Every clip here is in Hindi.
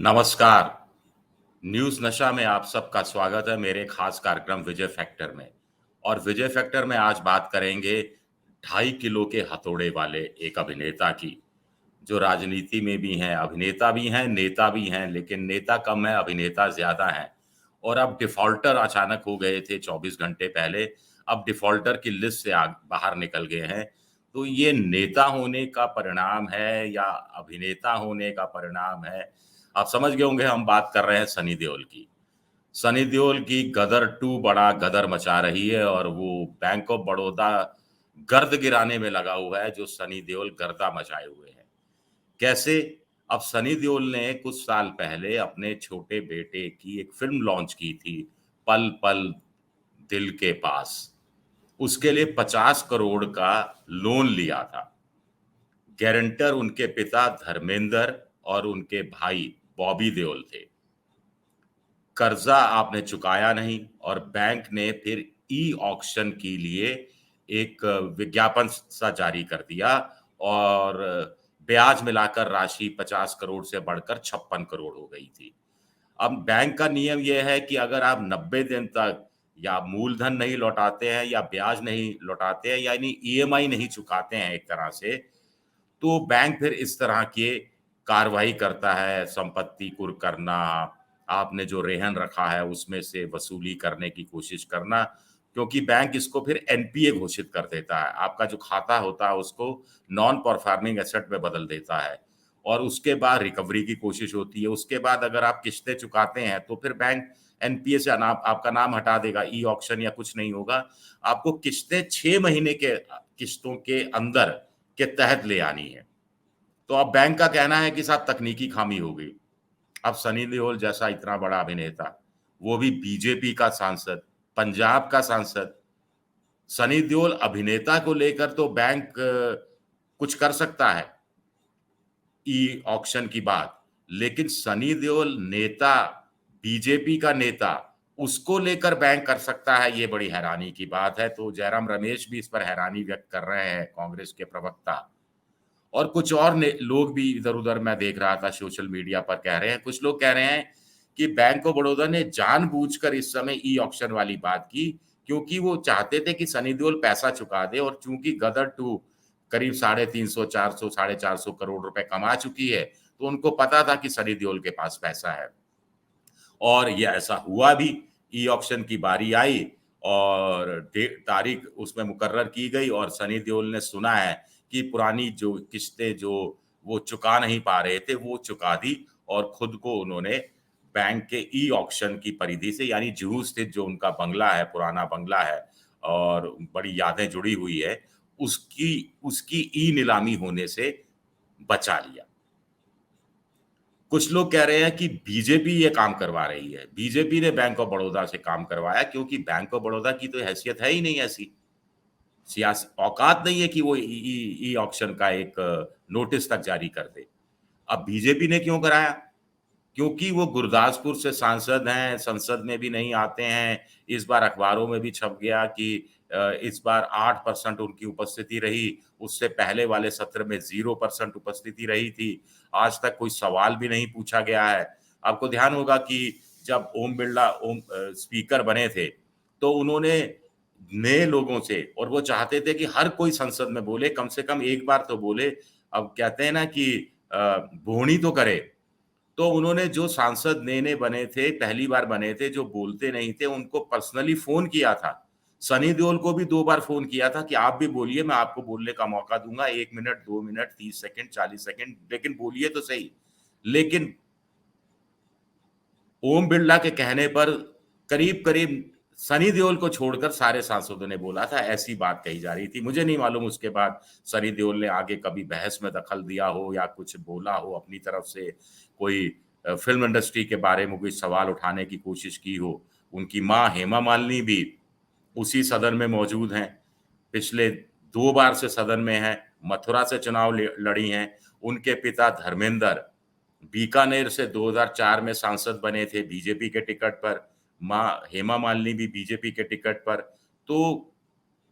नमस्कार। न्यूज़ नशा में आप सबका स्वागत है मेरे खास कार्यक्रम विजय फैक्टर में। और विजय फैक्टर में आज बात करेंगे 2.5 किलो के हथौड़े वाले एक अभिनेता की, जो राजनीति में भी हैं, अभिनेता भी हैं, नेता भी हैं, लेकिन नेता कम है, अभिनेता ज़्यादा हैं। और अब डिफ़ॉल्टर अचानक हो गए थे 24 घंटे पहले, अब डिफ़ॉल्टर की लिस्ट से बाहर निकल गए हैं। तो ये नेता होने का परिणाम है या अभिनेता होने का परिणाम है? आप समझ गए होंगे हम बात कर रहे हैं सनी देओल की। सनी देओल की गदर 2 बड़ा गदर मचा रही है और वो बैंक ऑफ बड़ौदा गर्द गिराने में लगा हुआ है, जो सनी देओल गर्दा मचाए हुए हैं। कैसे? अब सनी देओल ने कुछ साल पहले अपने छोटे बेटे की एक फ़िल्म लॉन्च की थी, पल पल दिल के पास। उसके लिए 50 करोड़ का लोन लिया था। गारंटर उनके पिता धर्मेंद्र और उनके भाई बॉबी देओल थे। कर्जा आपने चुकाया नहीं और बैंक ने फिर ई-ऑक्शन के लिए एक विज्ञापन सा जारी कर दिया और ब्याज मिलाकर राशि 50 करोड़ से बढ़कर 56 करोड़ हो गई थी। अब बैंक का नियम ये है कि अगर आप 90 दिन तक या मूलधन नहीं लौटाते हैं या ब्याज नहीं लौटाते हैं, यानी ईएमआई नहीं चुकाते हैं एक तरह से, तो बैंक फिर इस तरह के कार्रवाई करता है, संपत्ति कुर्क करना, आपने जो रेहन रखा है उसमें से वसूली करने की कोशिश करना, क्योंकि बैंक इसको फिर एनपीए घोषित कर देता है। आपका जो खाता होता है उसको नॉन परफॉर्मिंग एसेट में बदल देता है और उसके बाद रिकवरी की कोशिश होती है। उसके बाद अगर आप किस्तें चुकाते हैं तो फिर बैंक एनपीए से आपका नाम हटा देगा, ई-ऑक्शन या कुछ नहीं होगा। आपको किस्तें 6 महीने के किस्तों के अंदर के तहत ले आनी है। तो अब बैंक का कहना है कि साहब तकनीकी खामी हो गई। अब सनी देओल जैसा इतना बड़ा अभिनेता, वो भी बीजेपी का सांसद, पंजाब का सांसद, सनी देओल अभिनेता को लेकर तो बैंक कुछ कर सकता है, ई ऑक्शन की बात, लेकिन सनी देओल नेता, बीजेपी का नेता, उसको लेकर बैंक कर सकता है, ये बड़ी हैरानी की बात है। तो जयराम रमेश भी इस पर हैरानी व्यक्त कर रहे हैं, कांग्रेस के प्रवक्ता। और कुछ और ने लोग भी इधर-उधर मैं देख रहा था सोशल मीडिया पर कह रहे हैं, कुछ लोग कह रहे हैं कि बैंक ऑफ बड़ौदा ने जानबूझकर इस समय ई ऑक्शन वाली बात की, क्योंकि वो चाहते थे कि सनी देओल पैसा चुका दे और चूँकि गदर 2 करीब 350 400 साढ़े 400 करोड़ रुपए कमा चुकी है, तो उनको पता था कि सनी देओल के पास पैसा है। और ये ऐसा हुआ भी, ई ऑक्शन की बारी आई और तारीख उसमें मुकर्रर की गई और सनी देओल ने सुना है कि पुरानी जो किस्तें जो वो चुका नहीं पा रहे थे, वो चुका दी और खुद को उन्होंने बैंक के ई ऑक्शन की परिधि से, यानी जुहू स्थित जो उनका बंगला है, पुराना बंगला है और बड़ी यादें जुड़ी हुई है, उसकी उसकी ई नीलामी होने से बचा लिया। कुछ लोग कह रहे हैं कि बीजेपी ये काम करवा रही है। बीजेपी ने बैंक ऑफ बड़ौदा से काम करवाया, क्योंकि बैंक ऑफ बड़ौदा की तो हैसियत है ही नहीं ऐसी। औकात नहीं है कि वो ई ई ई ऑक्शन का एक नोटिस तक जारी कर दे। अब बीजेपी ने क्यों कराया? क्योंकि वो गुरदासपुर से सांसद हैं, संसद में भी नहीं आते हैं। इस बार अखबारों में भी छप गया कि इस बार 8% उनकी उपस्थिति रही, उससे पहले वाले सत्र में 0% उपस्थिति रही थी। आज तक कोई सवाल भी नहीं पूछा गया है। आपको ध्यान होगा कि जब ओम बिरला स्पीकर बने थे, तो उन्होंने नए लोगों से, और वो चाहते थे कि हर कोई संसद में बोले, कम से कम एक बार तो बोले। अब कहते हैं ना कि बोहनी तो करे। तो उन्होंने जो सांसद नए-नए बने थे, पहली बार बने थे, जो बोलते नहीं थे, उनको पर्सनली फ़ोन किया था। सनी देओल को भी 2 बार फ़ोन किया था कि आप भी बोलिए, मैं आपको बोलने का मौका दूँगा, 1 मिनट, 2 मिनट, 30 सेकंड, 40 सेकंड, लेकिन बोलिए तो सही। लेकिन ओम बिरला के कहने पर करीब-करीब सनी देओल को छोड़कर सारे सांसदों ने बोला था, ऐसी बात कही जा रही थी। मुझे नहीं मालूम उसके बाद सनी देओल ने आगे कभी बहस में दखल दिया हो या कुछ बोला हो अपनी तरफ से, कोई फ़िल्म इंडस्ट्री के बारे में कोई सवाल उठाने की कोशिश की हो। उनकी माँ हेमा मालिनी भी उसी सदन में मौजूद हैं। पिछले 2 बार से सदन में हैं, मथुरा से चुनाव लड़ी हैं। उनके पिता धर्मेंद्र बीकानेर से 2004 में सांसद बने थे बीजेपी के टिकट पर, माँ हेमा मालिनी भी बीजेपी के टिकट पर। तो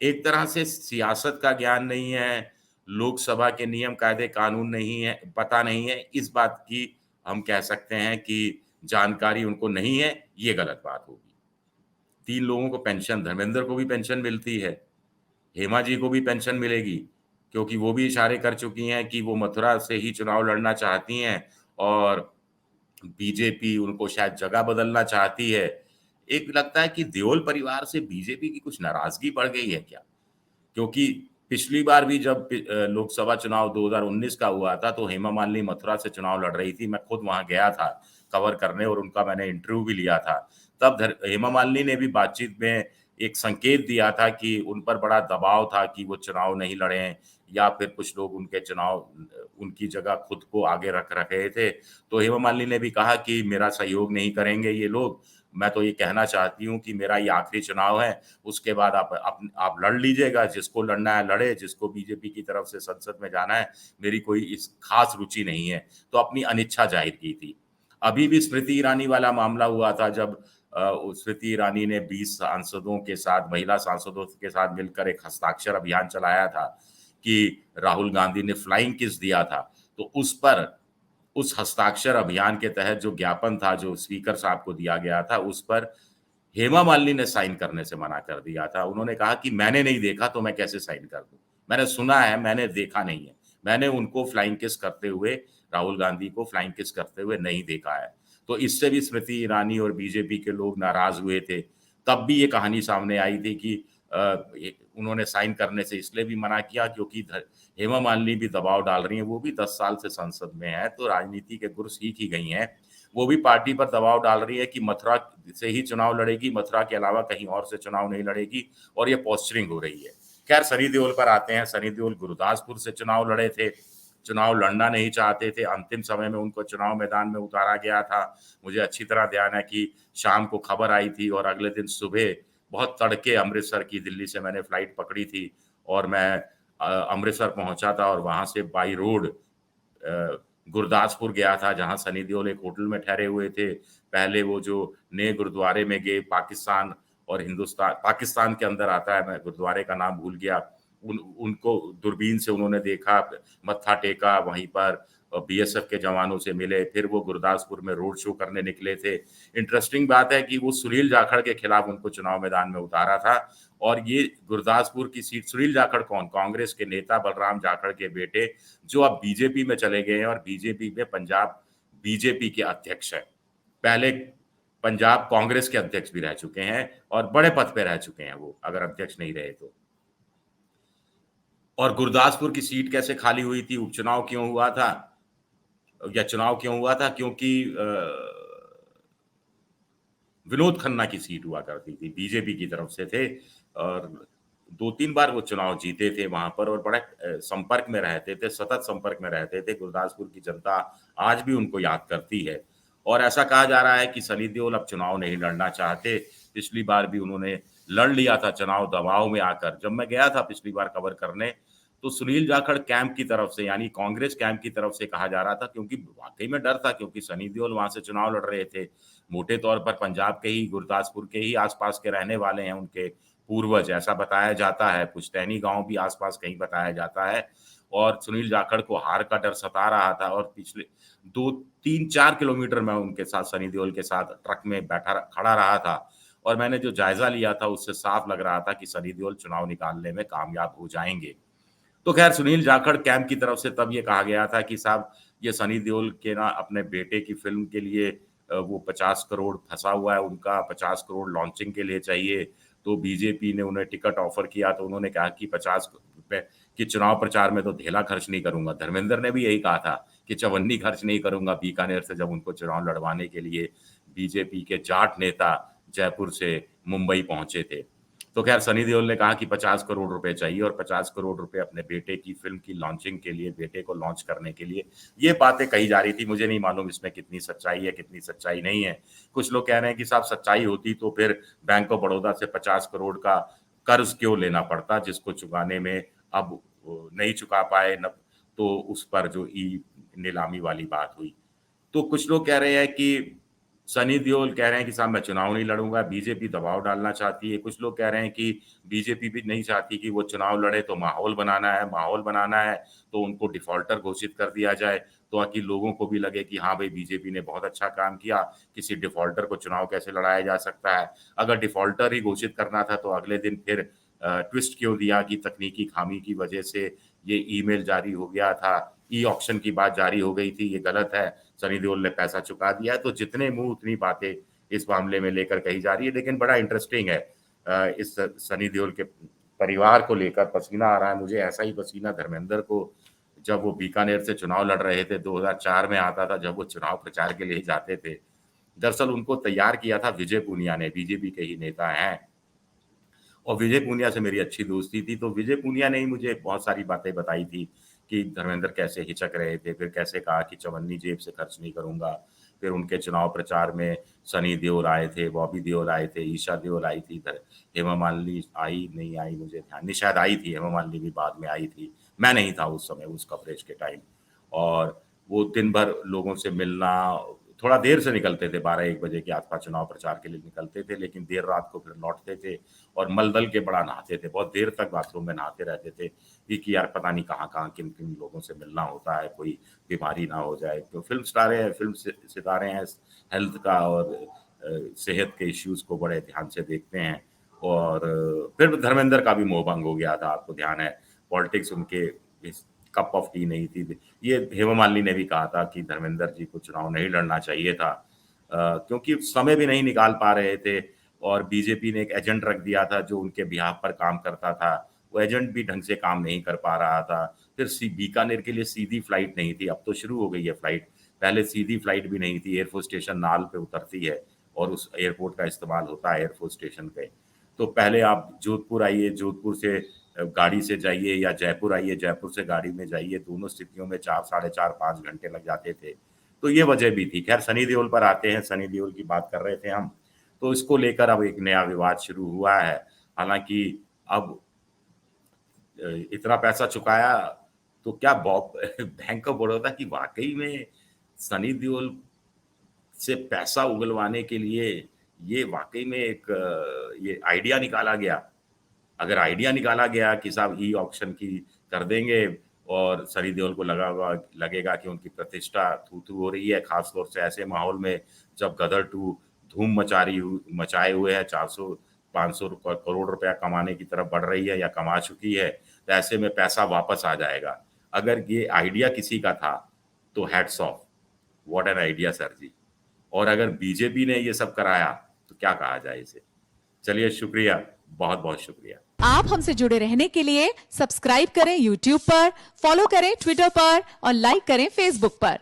एक तरह से सियासत का ज्ञान नहीं है, लोकसभा के नियम, कायदे, कानून नहीं है, पता नहीं है, इस बात की हम कह सकते हैं कि जानकारी उनको नहीं है, ये गलत बात होगी। 3 लोगों को पेंशन, धर्मेंद्र को भी पेंशन मिलती है, हेमा जी को भी पेंशन मिलेगी, क्योंकि वो भी इशारे कर चुकी हैं कि वो मथुरा से ही चुनाव लड़ना चाहती हैं और बीजेपी उनको शायद जगह बदलना चाहती है। एक लगता है कि देओल परिवार से बीजेपी की कुछ नाराज़गी बढ़ गई है क्या? क्योंकि पिछली बार भी जब लोकसभा चुनाव 2019 का हुआ था, तो हेमा मालिनी मथुरा से चुनाव लड़ रही थी। मैं खुद वहाँ गया था कवर करने और उनका मैंने इंटरव्यू भी लिया था। तब हेमा मालिनी ने भी बातचीत में एक संकेत दिया था कि उन पर बड़ा दबाव था कि वो चुनाव नहीं लड़ें या फिर कुछ लोग उनके चुनाव उनकी जगह खुद को आगे रख रहे थे। तो हेमा मालिनी ने भी कहा कि मेरा सहयोग नहीं करेंगे ये लोग। मैं तो ये कहना चाहती हूँ कि मेरा ये आखिरी चुनाव है, उसके बाद आप लड़ लीजिएगा, जिसको लड़ना है लड़े, जिसको बीजेपी की तरफ से संसद में जाना है, मेरी कोई इस खास रुचि नहीं है। तो अपनी अनिच्छा जाहिर की थी। अभी भी स्मृति ईरानी वाला मामला हुआ था जब स्मृति ईरानी ने 20 सांसदों के साथ, महिला सांसदों के साथ मिलकर एक हस्ताक्षर अभियान चलाया था कि राहुल गांधी ने फ्लाइंग किस दिया था। तो उस हस्ताक्षर अभियान के तहत जो ज्ञापन था, जो स्पीकर साहब को दिया गया था, उस पर हेमा मालिनी ने साइन करने से मना कर दिया था। उन्होंने कहा कि मैंने नहीं देखा तो मैं कैसे साइन कर दूँ? मैंने सुना है, मैंने देखा नहीं है। मैंने उनको फ्लाइंग किस करते हुए, राहुल गांधी को फ्लाइंग किस करते हुए नहीं देखा है। तो इससे भी स्मृति ईरानी और बीजेपी के लोग नाराज़ हुए थे। तब भी ये कहानी सामने आई थी कि उन्होंने साइन करने से इसलिए भी मना किया क्योंकि हेमा मालिनी भी दबाव डाल रही हैं, वो भी 10 साल से संसद में हैं, तो राजनीति के गुर सीख ही गई हैं। वो भी पार्टी पर दबाव डाल रही है कि मथुरा से ही चुनाव लड़ेगी, मथुरा के अलावा कहीं और से चुनाव नहीं लड़ेगी और ये पोस्चरिंग हो रही है। खैर सनी देओल पर आते हैं। सनी देओल गुरदासपुर से चुनाव लड़े थे, चुनाव लड़ना नहीं चाहते थे, अंतिम समय में उनको चुनाव मैदान में उतारा गया था। मुझे अच्छी तरह ध्यान है कि शाम को खबर आई थी और अगले दिन सुबह बहुत तड़के अमृतसर की, दिल्ली से मैंने फ्लाइट पकड़ी थी और मैं अमृतसर पहुंचा था और वहां से बाई रोड गुरदासपुर गया था, जहां सनी देओल एक होटल में ठहरे हुए थे। पहले वो जो नए गुरुद्वारे में गए, पाकिस्तान और हिंदुस्तान, पाकिस्तान के अंदर आता है, मैं गुरुद्वारे का नाम भूल गया। उनको दूरबीन से उन्होंने देखा, मत्था टेका, वहीं पर बीएसएफ के जवानों से मिले, फिर वो गुरदासपुर में रोड शो करने निकले थे। इंटरेस्टिंग बात है कि वो सुनील जाखड़ के खिलाफ उनको चुनाव मैदान में उतारा था और ये गुरदासपुर की सीट, सुनील जाखड़ कौन? कांग्रेस के नेता बलराम जाखड़ के बेटे, जो अब बीजेपी में चले गए हैं और बीजेपी में पंजाब बीजेपी के अध्यक्ष हैं। पहले पंजाब कांग्रेस के अध्यक्ष भी रह चुके हैं और बड़े पद पे रह चुके हैं वो, अगर अध्यक्ष नहीं रहे तो। और गुरदासपुर की सीट कैसे खाली हुई थी, उपचुनाव क्यों हुआ था या चुनाव क्यों हुआ था? क्योंकि विनोद खन्ना की सीट हुआ करती थी, बीजेपी की तरफ से थे और 2-3 बार वो चुनाव जीते थे वहाँ पर और बड़े संपर्क में रहते थे, सतत संपर्क में रहते थे। गुरदासपुर की जनता आज भी उनको याद करती है और ऐसा कहा जा रहा है कि सनी देओल अब चुनाव नहीं लड़ना चाहते। पिछली बार भी उन्होंने लड़ लिया था चुनाव दबाव में आकर। जब मैं गया था पिछली बार कवर करने, तो सुनील जाखड़ कैंप की तरफ से, यानी कांग्रेस कैंप की तरफ से कहा जा रहा था, क्योंकि वाक़ई में डर था, क्योंकि सनी देओल वहाँ से चुनाव लड़ रहे थे। मोटे तौर पर पंजाब के ही, गुरदासपुर के ही आस-पास के रहने वाले हैं उनके पूर्वज, ऐसा बताया जाता है। पुश्तैनी गाँव भी आस-पास कहीं बताया जाता है और सुनील जाखड़ को हार का डर सता रहा था और पिछले 2, 3, 4 किलोमीटर मैं उनके साथ, सनी देओल के साथ ट्रक में खड़ा रहा था और मैंने जो जायज़ा लिया था उससे साफ लग रहा था कि सनी देओल चुनाव निकालने में कामयाब हो जाएँगे। तो खैर सुनील जाखड़ कैंप की तरफ से तब ये कहा गया था कि साहब, ये सनी देओल के ना अपने बेटे की फ़िल्म के लिए वो 50 करोड़ फँसा हुआ है उनका, 50 करोड़ लॉन्चिंग के लिए चाहिए। तो बीजेपी ने उन्हें टिकट ऑफ़र किया तो उन्होंने कहा कि 50 रुपए कि चुनाव प्रचार में तो धेला खर्च नहीं करूँगा। धर्मेंद्र ने भी यही कहा था कि चवन्नी खर्च नहीं करूँगा बीकानेर से, जब उनको चुनाव लड़वाने के लिए बीजेपी के जाट नेता जयपुर से मुंबई पहुँचे थे। तो खैर सनी देओल ने कहा कि 50 करोड़ रुपए चाहिए और 50 करोड़ रुपए अपने बेटे की फ़िल्म की लॉन्चिंग के लिए, बेटे को लॉन्च करने के लिए, ये बातें कही जा रही थी। मुझे नहीं मालूम इसमें कितनी सच्चाई है, कितनी सच्चाई नहीं है। कुछ लोग कह रहे हैं कि साहब सच्चाई होती तो फिर बैंक ऑफ बड़ौदा से 50 करोड़ का कर्ज़ क्यों लेना पड़ता, जिसको चुकाने में अब नहीं चुका पाए न, तो उस पर जो नीलामी वाली बात हुई। तो कुछ लोग कह रहे हैं कि सनी देओल कह रहे हैं कि साहब मैं चुनाव नहीं लड़ूंगा, बीजेपी दबाव डालना चाहती है। कुछ लोग कह रहे हैं कि बीजेपी भी नहीं चाहती कि वो चुनाव लड़े, तो माहौल बनाना है तो उनको डिफॉल्टर घोषित कर दिया जाए, तो ताकि लोगों को भी लगे कि हाँ भाई बीजेपी ने बहुत अच्छा काम किया, किसी डिफॉल्टर को चुनाव कैसे लड़ाया जा सकता है। अगर डिफॉल्टर ही घोषित करना था तो अगले दिन फिर ट्विस्ट क्यों दिया कि तकनीकी खामी की वजह से ये ईमेल जारी हो गया था, ई ऑक्शन की बात जारी हो गई थी, ये गलत है, सनी देओल ने पैसा चुका दिया है। तो जितने मुंह उतनी बातें इस मामले में लेकर कही जा रही है। लेकिन बड़ा इंटरेस्टिंग है, इस सनी देओल के परिवार को लेकर पसीना आ रहा है। मुझे ऐसा ही पसीना धर्मेंद्र को जब वो बीकानेर से चुनाव लड़ रहे थे 2004 में आता था, जब वो चुनाव प्रचार के लिए जाते थे। दरअसल उनको तैयार किया था विजय पूनिया ने, बीजेपी के ही नेता हैं, और विजय पूनिया से मेरी अच्छी दोस्ती थी, तो विजय पूनिया ने ही मुझे बहुत सारी बातें बताई थी कि धर्मेंद्र कैसे हिचक रहे थे, फिर कैसे कहा कि चवन्नी जेब से खर्च नहीं करूँगा। फिर उनके चुनाव प्रचार में सनी देओल आए थे, बॉबी देओल आए थे, ईशा देओल आई थी, इधर हेमा मालिनी आई, नहीं आई मुझे ध्यान नहीं, शायद आई थी, हेमा मालिनी भी बाद में आई थी। मैं नहीं था उस समय उस कवरेज के टाइम। और वो दिन भर लोगों से मिलना, थोड़ा देर से निकलते थे, 12-1 बजे के आसपास चुनाव प्रचार के लिए निकलते थे, लेकिन देर रात को फिर लौटते थे और मलदल के बड़ा नहाते थे, बहुत देर तक बाथरूम में नहाते रहते थे कि यार पता नहीं कहाँ-कहाँ, किन-किन लोगों से मिलना होता है, कोई बीमारी ना हो जाए। तो फ़िल्म स्टार हैं, सितारे हैं, हेल्थ का और सेहत के इश्यूज़ को बड़े ध्यान से देखते हैं। और फिर धर्मेंद्र का भी मोहभंग हो गया था, आपको ध्यान है, पॉलिटिक्स उनके इस कप ऑफ टी नहीं थी। ये हेमा मालिनी ने भी कहा था कि धर्मेंद्र जी को चुनाव नहीं लड़ना चाहिए था, क्योंकि समय भी नहीं निकाल पा रहे थे और बीजेपी ने एक एजेंट रख दिया था जो उनके बिहाफ पर काम करता था। वो एजेंट भी ढंग से काम नहीं कर पा रहा था। फिर बीकानेर के लिए सीधी फ्लाइट नहीं थी, अब तो शुरू हो गई है फ्लाइट। पहले सीधी फ्लाइट भी नहीं थी, एयरफोर्स स्टेशन नाल पे उतरती है और उस एयरपोर्ट का इस्तेमाल होता है एयरफोर्स स्टेशन पे। तो पहले आप जोधपुर आइए, जोधपुर से गाड़ी से जाइए या जयपुर आइए, जयपुर से गाड़ी में जाइए, दोनों स्थितियों में 4 साढ़े 4 5 घंटे लग जाते थे। तो ये वजह भी थी। ख़ैर सनी देओल पर आते हैं, सनी देओल की बात कर रहे थे हम, तो इसको लेकर अब एक नया विवाद शुरू हुआ है। हालाँकि अब इतना पैसा चुकाया तो क्या बैंक ऑफ बड़ौदा की वाक़ई में सनी देओल से पैसा उगलवाने के लिए ये वाक़ई में एक ये आइडिया निकाला गया। अगर आइडिया निकाला गया कि साहब ई ऑक्शन की कर देंगे और सनी देओल को लगेगा कि उनकी प्रतिष्ठा थू-थू हो रही है, ख़ास तौर से ऐसे माहौल में जब गदर 2 धूम मचाए हुए है, 400-500 करोड़ रुपया कमाने की तरफ बढ़ रही है या कमा चुकी है, तो ऐसे में पैसा वापस आ जाएगा। अगर ये आइडिया किसी का था, तो hats off, what an idea sir ji. और अगर बीजेपी ने ये सब कराया, तो क्या कहा जाए इसे? चलिए शुक्रिया, बहुत-बहुत शुक्रिया। आप हमसे जुड़े रहने के लिए सब्सक्राइब करें YouTube पर, फॉलो करें Twitter पर और लाइक करें Facebook पर।